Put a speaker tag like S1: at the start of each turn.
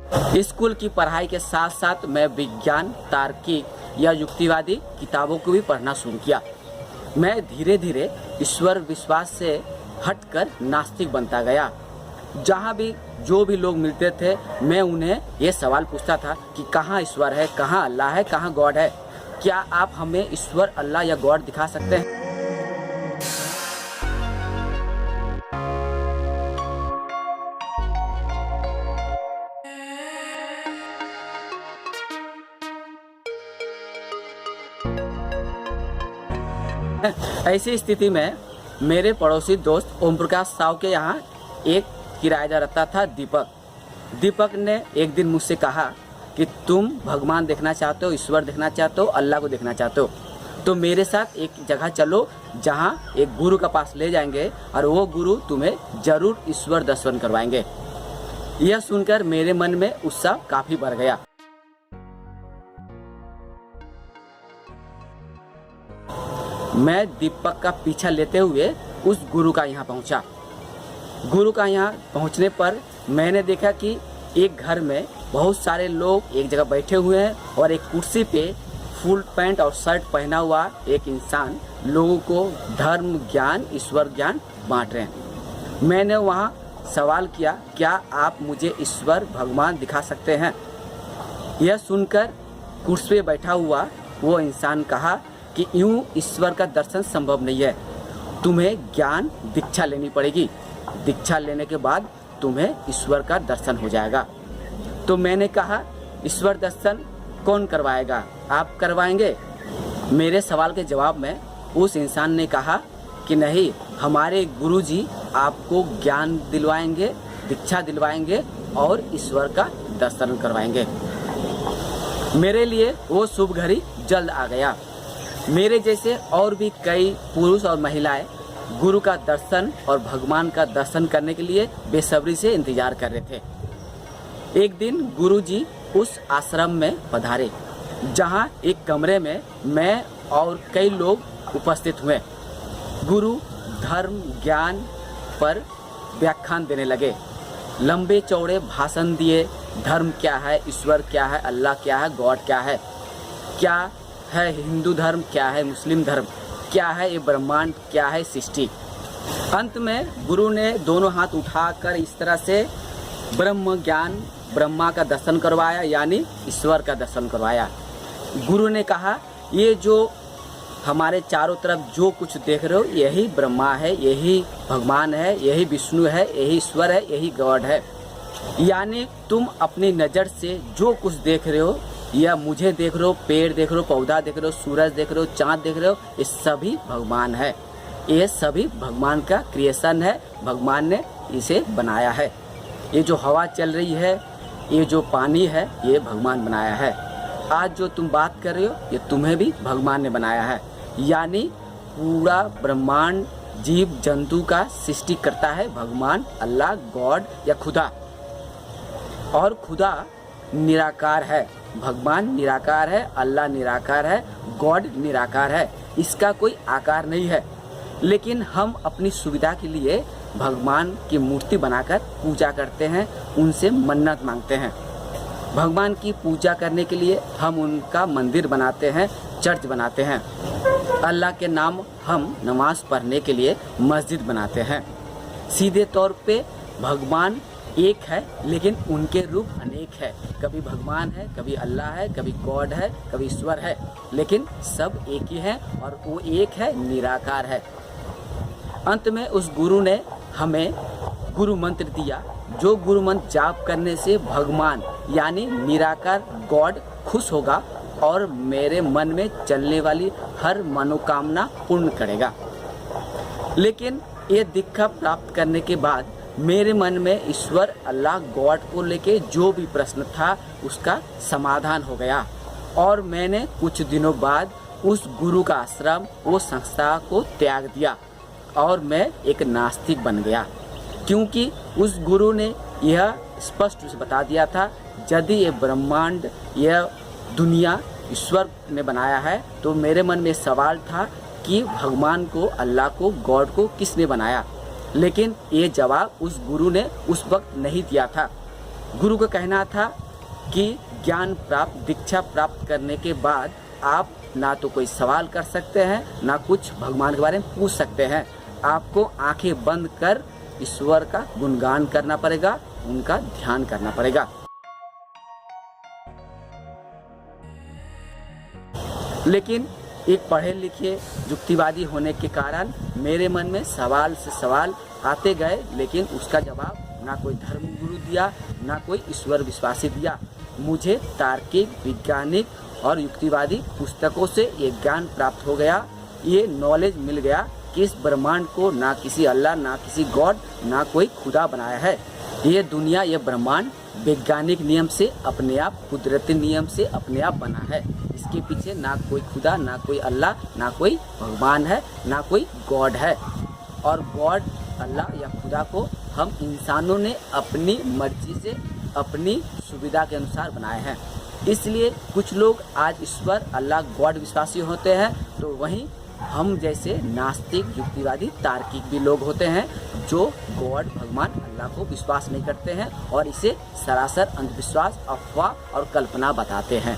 S1: School की पढ़ाई के साथ साथ मैं विज्ञान, तार्किक या युक्तिवादी किताबों को भी पढ़ना शुरू किया। मैं धीरे धीरे ईश्वर विश्वास से हटकर नास्तिक बनता गया। जहाँ भी जो भी लोग मिलते थे मैं उन्हें ये सवाल पूछता था कि कहाँ ईश्वर है, कहाँ अल्लाह है, कहाँ गॉड है। क्या आप हमें ईश्वर, अल्लाह या गॉड दिखा सकते हैं? ऐसी स्थिति में मेरे पड़ोसी दोस्त ओम प्रकाश साव के यहाँ एक किराएदार रहता था, दीपक। दीपक ने एक दिन मुझसे कहा कि तुम भगवान देखना चाहते हो, ईश्वर देखना चाहते हो, अल्लाह को देखना चाहते हो, तो मेरे साथ एक जगह चलो जहाँ एक गुरु के पास ले जाएंगे और वो गुरु तुम्हें जरूर ईश्वर दर्शन करवाएंगे। यह सुनकर मेरे मन में उत्साह काफी बढ़ गया। मैं दीपक का पीछा लेते हुए उस गुरु का यहाँ पहुँचा। गुरु का यहाँ पहुँचने पर मैंने देखा कि एक घर में बहुत सारे लोग एक जगह बैठे हुए हैं और एक कुर्सी पे फुल पैंट और शर्ट पहना हुआ एक इंसान लोगों को धर्म ज्ञान, ईश्वर ज्ञान बांट रहे हैं। मैंने वहाँ सवाल किया, क्या आप मुझे ईश्वर भगवान दिखा सकते हैं? यह सुनकर कुर्सी पे बैठा हुआ वो इंसान कहा कि यूँ ईश्वर का दर्शन संभव नहीं है, तुम्हें ज्ञान दीक्षा लेनी पड़ेगी। दीक्षा लेने के बाद तुम्हें ईश्वर का दर्शन हो जाएगा। तो मैंने कहा, ईश्वर दर्शन कौन करवाएगा, आप करवाएंगे? मेरे सवाल के जवाब में उस इंसान ने कहा कि नहीं, हमारे गुरुजी आपको ज्ञान दिलवाएंगे, दीक्षा दिलवाएंगे और ईश्वर का दर्शन करवाएंगे। मेरे लिए वो शुभ घड़ी जल्द आ गया। मेरे जैसे और भी कई पुरुष और महिलाएं गुरु का दर्शन और भगवान का दर्शन करने के लिए बेसब्री से इंतजार कर रहे थे। एक दिन गुरुजी उस आश्रम में पधारे जहां एक कमरे में मैं और कई लोग उपस्थित हुए। गुरु धर्म ज्ञान पर व्याख्यान देने लगे। लंबे चौड़े भाषण दिए। धर्म क्या है, ईश्वर क्या है, अल्लाह क्या है, गॉड क्या है हिंदू धर्म, क्या है मुस्लिम धर्म, क्या है ये ब्रह्मांड, क्या है सृष्टि। अंत में गुरु ने दोनों हाथ उठाकर इस तरह से ब्रह्म ज्ञान, ब्रह्मा का दर्शन करवाया, यानी ईश्वर का दर्शन करवाया। गुरु ने कहा, ये जो हमारे चारों तरफ जो कुछ देख रहे हो यही ब्रह्मा है, यही भगवान है, यही विष्णु है, यही ईश्वर है, यही गॉड है। यानी तुम अपनी नज़र से जो कुछ देख रहे हो, या मुझे देख रहे हो, पेड़ देख रहे हो, पौधा देख रहे हो, सूरज देख रहे हो, चाँद देख रहे हो, ये सभी भगवान है। ये सभी भगवान का क्रिएशन है, भगवान ने इसे बनाया है। ये जो हवा चल रही है, ये जो पानी है, ये भगवान बनाया है। आज जो तुम बात कर रहे हो ये तुम्हें भी भगवान ने बनाया है। यानी पूरा ब्रह्मांड जीव जंतु का सृष्टि करता है भगवान, अल्लाह, गॉड या खुदा। और खुदा निराकार है, भगवान निराकार है, अल्लाह निराकार है, गॉड निराकार है। इसका कोई आकार नहीं है, लेकिन हम अपनी सुविधा के लिए भगवान की मूर्ति बनाकर पूजा करते हैं, उनसे मन्नत मांगते हैं। भगवान की पूजा करने के लिए हम उनका मंदिर बनाते हैं, चर्च बनाते हैं। अल्लाह के नाम हम नमाज पढ़ने के लिए मस्जिद बनाते हैं। सीधे तौर पे भगवान एक है, लेकिन उनके रूप अनेक है। कभी भगवान है, कभी अल्लाह है, कभी गॉड है, कभी ईश्वर है, लेकिन सब एक ही है और वो एक है, निराकार है। अंत में उस गुरु ने हमें गुरु मंत्र दिया, जो गुरु मंत्र जाप करने से भगवान यानी निराकार गॉड खुश होगा और मेरे मन में चलने वाली हर मनोकामना पूर्ण करेगा। लेकिन ये दीक्षा प्राप्त करने के बाद मेरे मन में ईश्वर, अल्लाह, गॉड को लेके जो भी प्रश्न था उसका समाधान हो गया और मैंने कुछ दिनों बाद उस गुरु का आश्रम, वो संस्था को त्याग दिया और मैं एक नास्तिक बन गया। क्योंकि उस गुरु ने यह स्पष्ट रूप से बता दिया था, यदि ये ब्रह्मांड, यह दुनिया ईश्वर ने बनाया है, तो मेरे मन में सवाल था कि भगवान को, अल्लाह को, गॉड को किसने बनाया। लेकिन ये जवाब उस गुरु ने उस वक्त नहीं दिया था। गुरु का कहना था कि ज्ञान प्राप्त, दीक्षा प्राप्त करने के बाद आप ना तो कोई सवाल कर सकते हैं, ना कुछ भगवान के बारे में पूछ सकते हैं। आपको आंखें बंद कर ईश्वर का गुणगान करना पड़ेगा, उनका ध्यान करना पड़ेगा। लेकिन एक पढ़े लिखे युक्तिवादी होने के कारण मेरे मन में सवाल से सवाल आते गए, लेकिन उसका जवाब ना कोई धर्म गुरु दिया, ना कोई ईश्वर विश्वासी दिया। मुझे तार्किक, वैज्ञानिक और युक्तिवादी पुस्तकों से ये ज्ञान प्राप्त हो गया, ये नॉलेज मिल गया कि इस ब्रह्मांड को ना किसी अल्लाह, ना किसी गॉड, ना कोई खुदा बनाया है। ये दुनिया, ये ब्रह्मांड वैज्ञानिक नियम से अपने आप, कुदरती नियम से अपने आप बना है। इसके पीछे ना कोई खुदा, ना कोई अल्लाह, ना कोई भगवान है, ना कोई गॉड है। और गॉड, अल्लाह या खुदा को हम इंसानों ने अपनी मर्जी से, अपनी सुविधा के अनुसार बनाए हैं। इसलिए कुछ लोग आज ईश्वर, अल्लाह, गॉड विश्वासी होते हैं, तो वहीं हम जैसे नास्तिक, युक्तिवादी, तार्किक भी लोग होते हैं जो गॉड, भगवान, अल्लाह को विश्वास नहीं करते हैं और इसे सरासर अंधविश्वास, अफवाह और कल्पना बताते हैं।